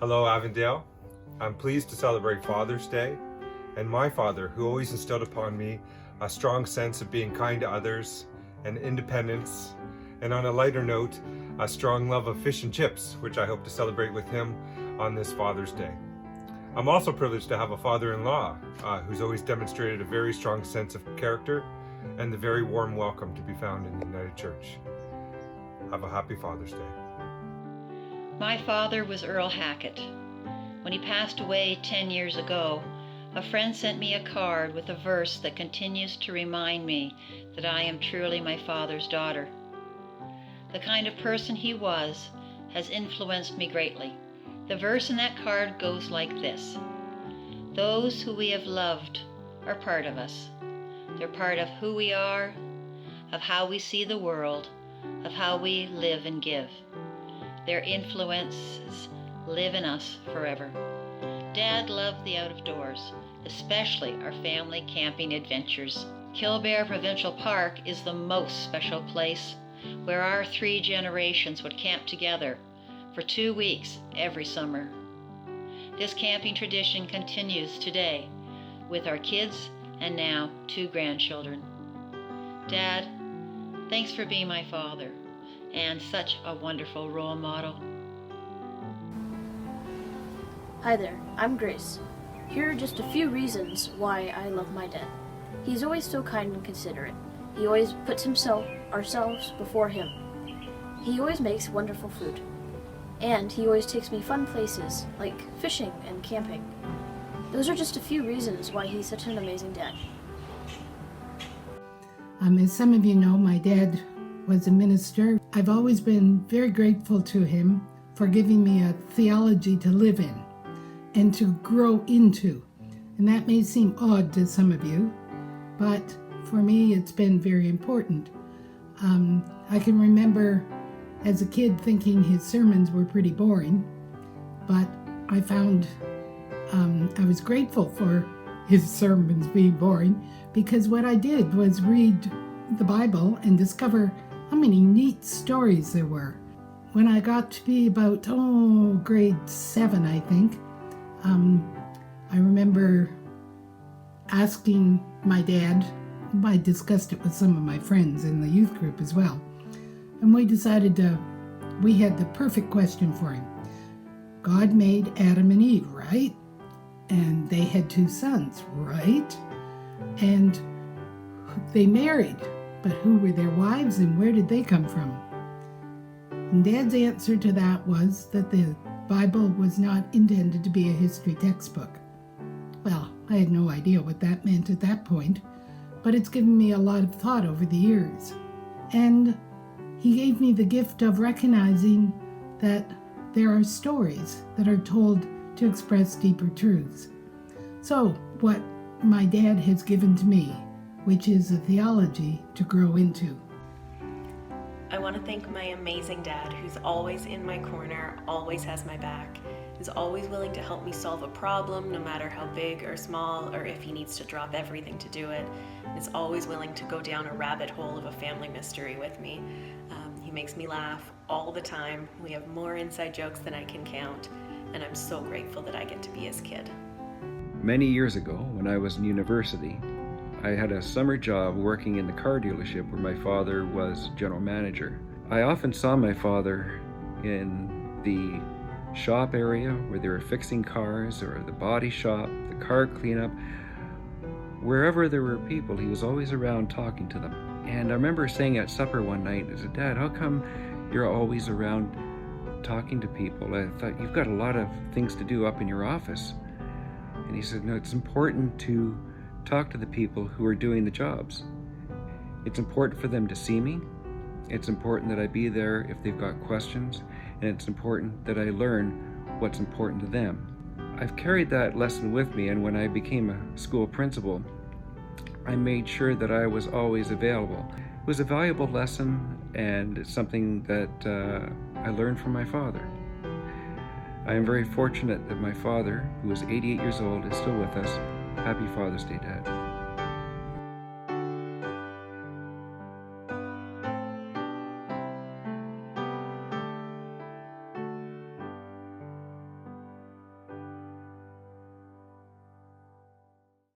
Hello, Avondale. I'm pleased to celebrate Father's Day, and my father, who always instilled upon me a strong sense of being kind to others and independence, and on a lighter note, a strong love of fish and chips, which I hope to celebrate with him on this Father's Day. I'm also privileged to have a father-in-law who's always demonstrated a very strong sense of character and the very warm welcome to be found in the United Church. Have a happy Father's Day. My father was Earl Hackett. When he passed away 10 years ago, a friend sent me a card with a verse that continues to remind me that I am truly my father's daughter. The kind of person he was has influenced me greatly. The verse in that card goes like this: "Those who we have loved are part of us. They're part of who we are, of how we see the world, of how we live and give. Their influences live in us forever." Dad loved the out of doors, especially our family camping adventures. Killbear Provincial Park is the most special place where our 3 generations would camp together for 2 weeks every summer. This camping tradition continues today with our kids and now 2 grandchildren. Dad, thanks for being my father and such a wonderful role model. Hi there, I'm Grace. Here are just a few reasons why I love my dad. He's always so kind and considerate. He always puts ourselves before him. He always makes wonderful food. And he always takes me fun places like fishing and camping. Those are just a few reasons why he's such an amazing dad. As some of you know, my dad was a minister. I've always been very grateful to him for giving me a theology to live in and to grow into. And that may seem odd to some of you, but for me it's been very important. I can remember as a kid thinking his sermons were pretty boring, but I found I was grateful for his sermons being boring, because what I did was read the Bible and discover how many neat stories there were. When I got to be about grade 7, I think, I remember asking my dad. I discussed it with some of my friends in the youth group as well, and we decided we had the perfect question for him. God made Adam and Eve, right? And they had 2 sons, right? And they married, but who were their wives and where did they come from? And Dad's answer to that was that the Bible was not intended to be a history textbook. Well, I had no idea what that meant at that point, but it's given me a lot of thought over the years. And he gave me the gift of recognizing that there are stories that are told to express deeper truths. So, what my dad has given to me, which is a theology to grow into. I want to thank my amazing dad, who's always in my corner, always has my back, is always willing to help me solve a problem, no matter how big or small, or if he needs to drop everything to do it, and is always willing to go down a rabbit hole of a family mystery with me. He makes me laugh all the time. We have more inside jokes than I can count, and I'm so grateful that I get to be his kid. Many years ago, when I was in university, I had a summer job working in the car dealership where my father was general manager. I often saw my father in the shop area where they were fixing cars, or the body shop, the car cleanup. Wherever there were people, he was always around talking to them. And I remember saying at supper one night, I said, "Dad, how come you're always around talking to people? I thought you've got a lot of things to do up in your office." And he said, "No, it's important to talk to the people who are doing the jobs. It's important for them to see me. It's important that I be there if they've got questions. And it's important that I learn what's important to them." I've carried that lesson with me, and when I became a school principal, I made sure that I was always available. It was a valuable lesson, and it's something that I learned from my father. I am very fortunate that my father, who is 88 years old, is still with us. Happy Father's Day, Dad.